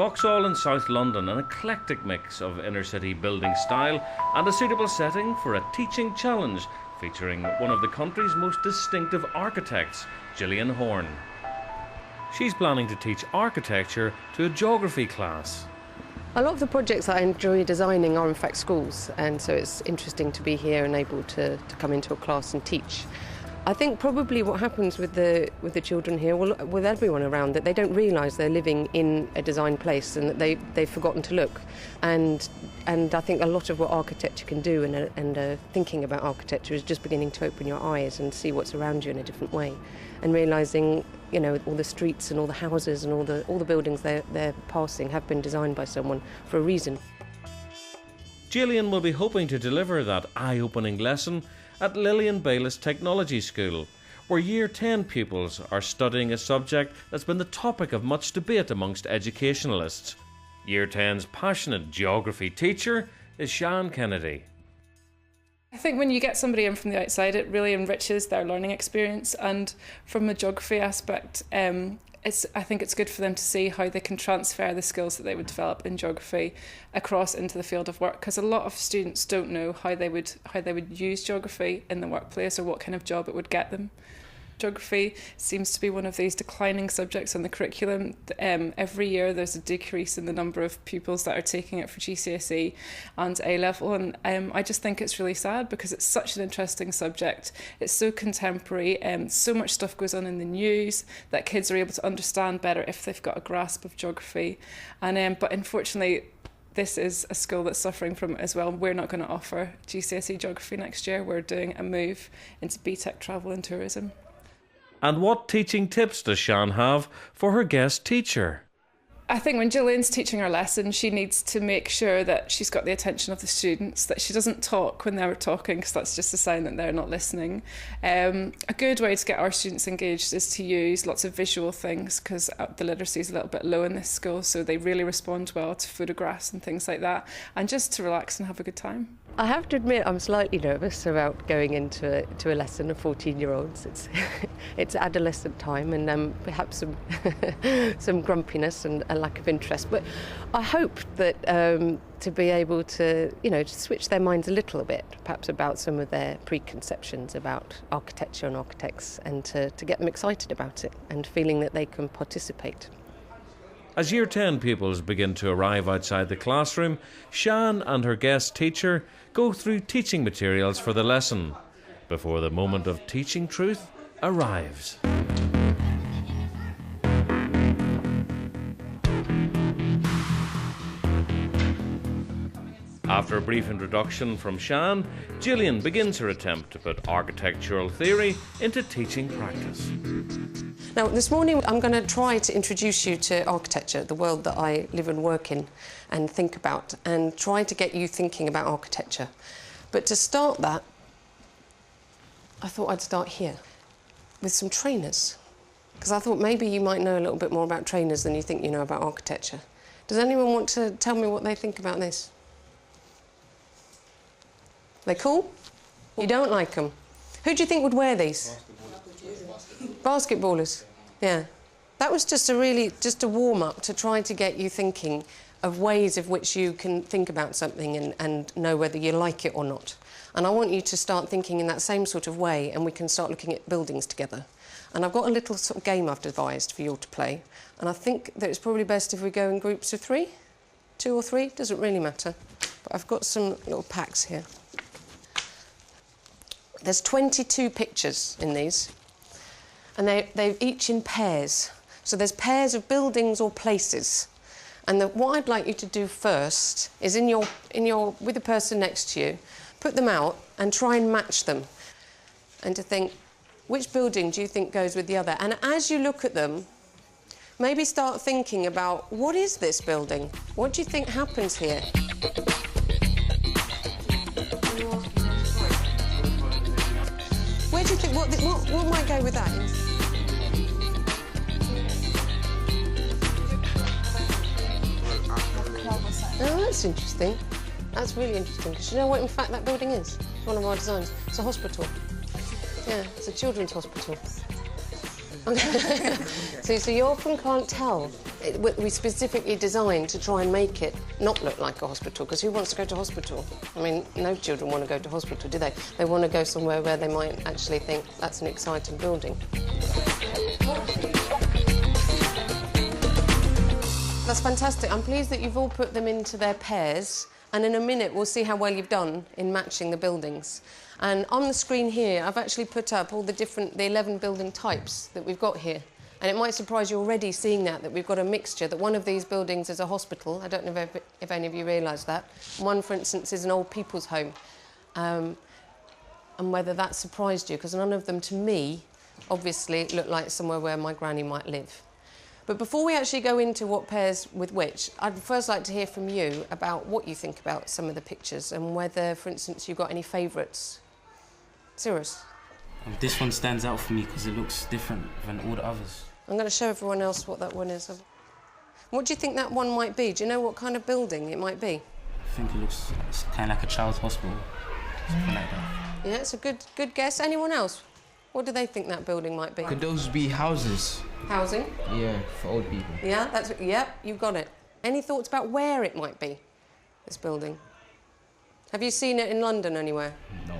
Vauxhall in South London, an eclectic mix of inner-city building style and a suitable setting for a teaching challenge featuring one of the country's most distinctive architects, Gillian Horne. She's planning to teach architecture to a geography class. A lot of the projects that I enjoy designing are in fact schools, and so it's interesting to be here and able to come into a class and teach. I think probably what happens with the children here, well, with everyone around, that they don't realise they're living in a design place and that they've forgotten to look. And I think a lot of what architecture can do and thinking about architecture is just beginning to open your eyes and see what's around you in a different way, and realising, you know, all the streets and all the houses and all the buildings they're passing have been designed by someone for a reason. Gillian will be hoping to deliver that eye-opening lesson at Lillian Baylis Technology School, where Year 10 pupils are studying a subject that's been the topic of much debate amongst educationalists. Year 10's passionate geography teacher is Sian Kennedy. I think when you get somebody in from the outside, it really enriches their learning experience, and from the geography aspect, I think it's good for them to see how they can transfer the skills that they would develop in geography across into the field of work, because a lot of students don't know how they would use geography in the workplace or what kind of job it would get them. Geography seems to be one of these declining subjects on the curriculum. Every year there's a decrease in the number of pupils that are taking it for GCSE and A-level, and I just think it's really sad because it's such an interesting subject. It's so contemporary, so much stuff goes on in the news that kids are able to understand better if they've got a grasp of geography. But unfortunately, this is a school that's suffering from it as well. We're not going to offer GCSE geography next year. We're doing a move into BTEC travel and tourism. And what teaching tips does Sian have for her guest teacher? I think when Gillian's teaching her lesson, she needs to make sure that she's got the attention of the students, that she doesn't talk when they're talking, because that's just a sign that they're not listening. A good way to get our students engaged is to use lots of visual things, because the literacy is a little bit low in this school, so they really respond well to photographs and things like that, and just to relax and have a good time. I have to admit I'm slightly nervous about going into a lesson of 14-year-olds. It's adolescent time, and perhaps some grumpiness and a lack of interest. But I hope that to be able to, to switch their minds a little bit, perhaps about some of their preconceptions about architecture and architects, and to get them excited about it and feeling that they can participate. As Year 10 pupils begin to arrive outside the classroom, Sian and her guest teacher go through teaching materials for the lesson before the moment of teaching truth arrives. After a brief introduction from Sian, Gillian begins her attempt to put architectural theory into teaching practice. Now, this morning I'm going to try to introduce you to architecture, the world that I live and work in and think about, and try to get you thinking about architecture. But to start that, I thought I'd start here with some trainers, because I thought maybe you might know a little bit more about trainers than you think you know about architecture. Does anyone want to tell me what they think about this? They're cool? You don't like them? Who do you think would wear these? Basketballers. Yeah. That was just a warm-up to try to get you thinking of ways of which you can think about something and know whether you like it or not. And I want you to start thinking in that same sort of way, and we can start looking at buildings together. And I've got a little sort of game I've devised for you all to play, and I think that it's probably best if we go in groups of 3. 2 or 3, doesn't really matter. But I've got some little packs here. There's 22 pictures in these, and they're each in pairs. So there's pairs of buildings or places. And what I'd like you to do first is with the person next to you, put them out and try and match them. And to think, which building do you think goes with the other? And as you look at them, maybe start thinking about, what is this building? What do you think happens here? Where do you think, what might go with that? Oh, that's interesting. That's really interesting, because you know what, in fact, that building is? It's one of our designs. It's a hospital. Yeah, it's a children's hospital. So you often can't tell We specifically designed to try and make it not look like a hospital, because who wants to go to hospital? I mean, no children want to go to hospital, do they? They want to go somewhere where they might actually think that's an exciting building. That's fantastic. I'm pleased that you've all put them into their pairs, and in a minute we'll see how well you've done in matching the buildings. And on the screen here, I've actually put up all the 11 building types that we've got here. And it might surprise you already seeing that we've got a mixture, that one of these buildings is a hospital. I don't know if any of you realise that. One, for instance, is an old people's home. And whether that surprised you, because none of them, to me, obviously look like somewhere where my granny might live. But before we actually go into what pairs with which, I'd first like to hear from you about what you think about some of the pictures and whether, for instance, you've got any favourites. Cyrus? This one stands out for me because it looks different than all the others. I'm going to show everyone else what that one is. What do you think that one might be? Do you know what kind of building it might be? I think it's kind of like a child's hospital, something like that. Yeah, it's a good guess. Anyone else? What do they think that building might be? Could those be houses? Housing? Yeah, for old people. Yeah, yep, you've got it. Any thoughts about where it might be, this building? Have you seen it in London anywhere? No.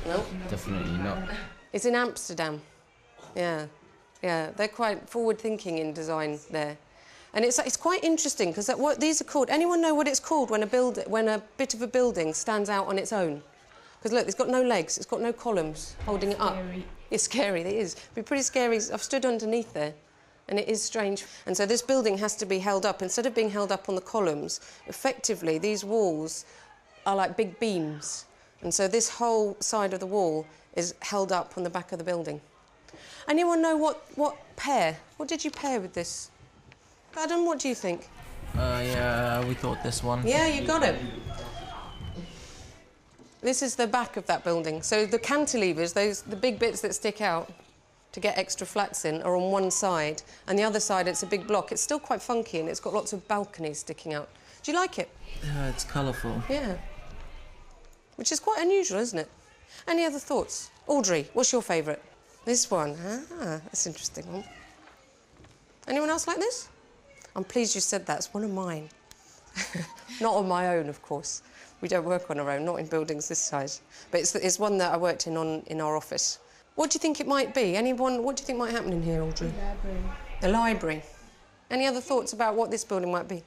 No? Definitely not. It's in Amsterdam. Yeah. Yeah, they're quite forward-thinking in design there. And it's quite interesting, because what these are called... Anyone know what it's called when a bit of a building stands out on its own? Because, look, it's got no legs, it's got no columns holding it up. It's scary, it is. It'd be pretty scary. I've stood underneath there, and it is strange. And so this building has to be held up. Instead of being held up on the columns, effectively, these walls are like big beams. And so this whole side of the wall is held up on the back of the building. Anyone know what pair? What did you pair with this? Adam, what do you think? Yeah, we thought this one. Yeah, you got it. This is the back of that building. So the cantilevers, the big bits that stick out to get extra flats in, are on one side, and the other side it's a big block. It's still quite funky, and it's got lots of balconies sticking out. Do you like it? Yeah, it's colourful. Yeah. Which is quite unusual, isn't it? Any other thoughts? Audrey, what's your favourite? This one. Ah, that's an interesting one. Anyone else like this? I'm pleased you said that. It's one of mine. Not on my own, of course. We don't work on our own, not in buildings this size. But it's one that I worked in our office. What do you think it might be? What do you think might happen in here, Audrey? The library. The library. Any other thoughts about what this building might be?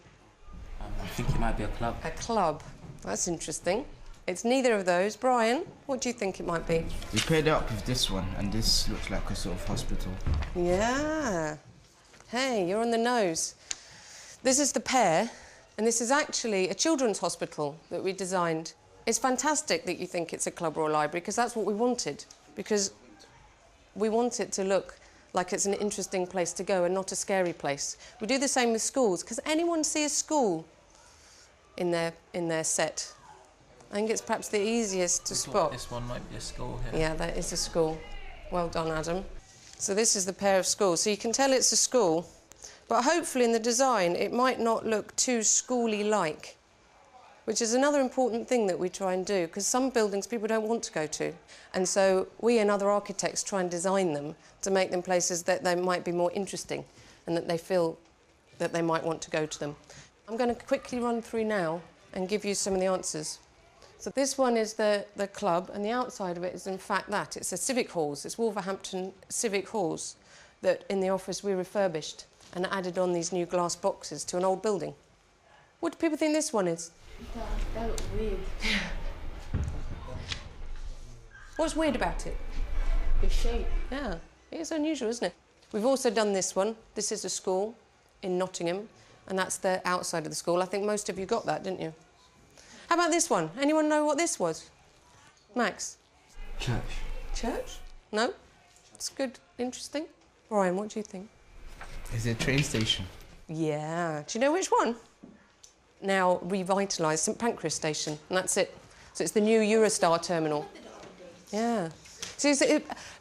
I think it might be a club. A club. That's interesting. It's neither of those. Brian, what do you think it might be? We paired it up with this one, and this looks like a sort of hospital. Yeah. Hey, you're on the nose. This is the pair, and this is actually a children's hospital that we designed. It's fantastic that you think it's a club or a library, because that's what we wanted, because we want it to look like it's an interesting place to go and not a scary place. We do the same with schools. Because anyone see a school in their set? I think it's perhaps the easiest to spot. This one might be a school here. Yeah, that is a school. Well done, Adam. So this is the pair of schools. So you can tell it's a school, but hopefully in the design it might not look too schooly-like, which is another important thing that we try and do, because some buildings people don't want to go to. And so we and other architects try and design them to make them places that they might be more interesting and that they feel that they might want to go to them. I'm going to quickly run through now and give you some of the answers. So this one is the club, and the outside of it is in fact that. It's a civic halls. It's Wolverhampton Civic Halls that in the office we refurbished and added on these new glass boxes to an old building. What do people think this one is? That looks weird. What's weird about it? The shape. Yeah, it's unusual, isn't it? We've also done this one. This is a school in Nottingham, and that's the outside of the school. I think most of you got that, didn't you? How about this one? Anyone know what this was? Max? Church. Church? No? It's good, interesting. Brian, what do you think? Is it a train station? Yeah. Do you know which one? Now revitalised, St Pancras Station, and that's it. So it's the new Eurostar terminal. Yeah. So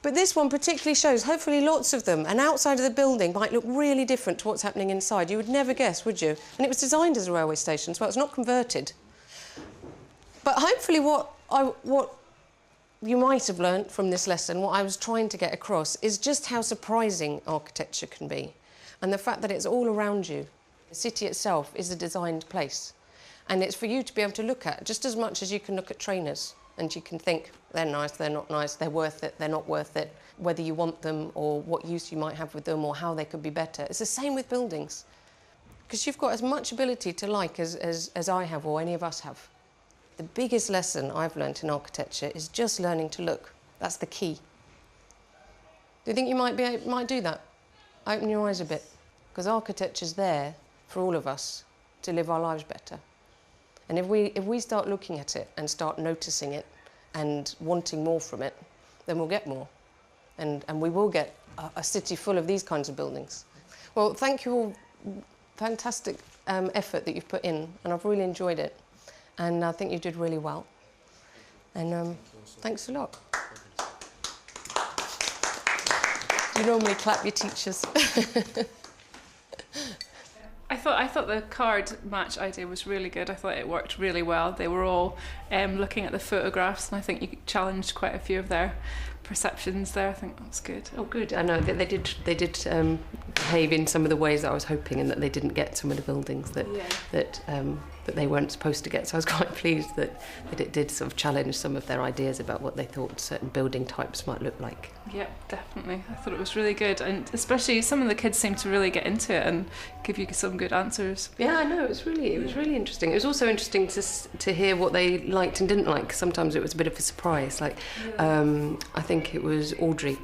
but this one particularly shows, hopefully lots of them, and outside of the building might look really different to what's happening inside. You would never guess, would you? And it was designed as a railway station as well. It's not converted. But hopefully what you might have learnt from this lesson, what I was trying to get across, is just how surprising architecture can be. And the fact that it's all around you. The city itself is a designed place. And it's for you to be able to look at, just as much as you can look at trainers and you can think, they're nice, they're not nice, they're worth it, they're not worth it, whether you want them or what use you might have with them or how they could be better. It's the same with buildings. Because you've got as much ability to like as I have or any of us have. The biggest lesson I've learnt in architecture is just learning to look. That's the key. Do you think you might do that? Open your eyes a bit. Because architecture's there for all of us to live our lives better. And if we start looking at it and start noticing it and wanting more from it, then we'll get more. And we will get a city full of these kinds of buildings. Well, thank you all. Fantastic effort that you've put in, and I've really enjoyed it. And I think you did really well. And thanks a lot. You normally clap your teachers. I thought the card match idea was really good. I thought it worked really well. They were all looking at the photographs, and I think you challenged quite a few of their perceptions there. I think that was good. Oh, good. I know they did behave in some of the ways that I was hoping, and that they didn't get some of the buildings that they weren't supposed to get. So I was quite pleased that it did sort of challenge some of their ideas about what they thought certain building types might look like. Yeah, definitely. I thought it was really good, and especially some of the kids seemed to really get into it and give you some good answers. Yeah, I know. It was really interesting. It was also interesting to hear what they liked and didn't like. Sometimes it was a bit of a surprise. Like I think it was Audrey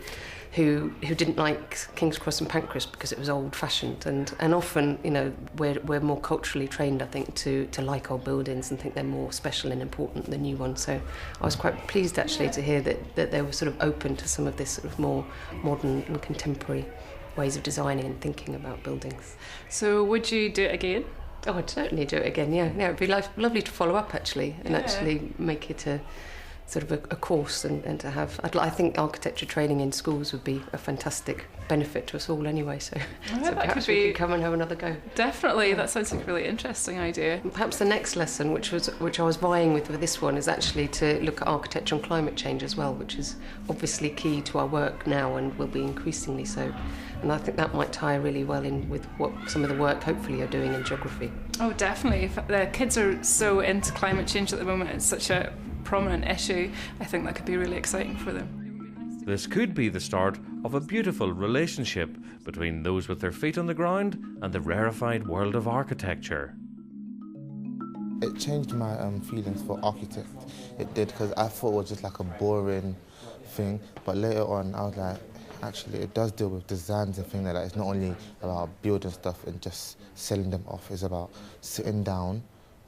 who didn't like King's Cross and Pancras because it was old-fashioned, and often, you know, we're more culturally trained, I think, to like our buildings and think they're more special and important than new ones. So I was quite pleased actually to hear that they were sort of open to some of this sort of more modern and contemporary ways of designing and thinking about buildings. So would you do it again? Oh, I'd certainly do it again. Yeah, it'd be lovely to follow up actually, and actually make it a sort of a course, and to have. I think architecture training in schools would be a fantastic benefit to us all anyway. So, perhaps we could come and have another go. Definitely, yeah. That sounds like a really interesting idea. And perhaps the next lesson, which I was vying with this one, is actually to look at architecture and climate change as well, which is obviously key to our work now and will be increasingly so. And I think that might tie really well in with what some of the work hopefully you're doing in geography. Oh, definitely. If the kids are so into climate change at the moment, it's such a prominent issue. I think that could be really exciting for them. This could be the start of a beautiful relationship between those with their feet on the ground and the rarefied world of architecture. It changed my feelings for architect. It did, because I thought it was just like a boring thing, but later on I was like, actually it does deal with designs and things like that. It's not only about building stuff and just selling them off. It's about sitting down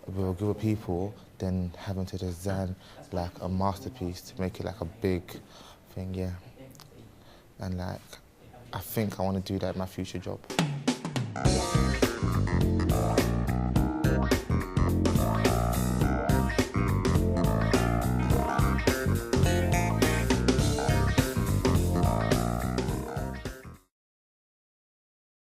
with a group of people, then having to design like a masterpiece to make it like a big thing, yeah. And like, I think I want to do that in my future job.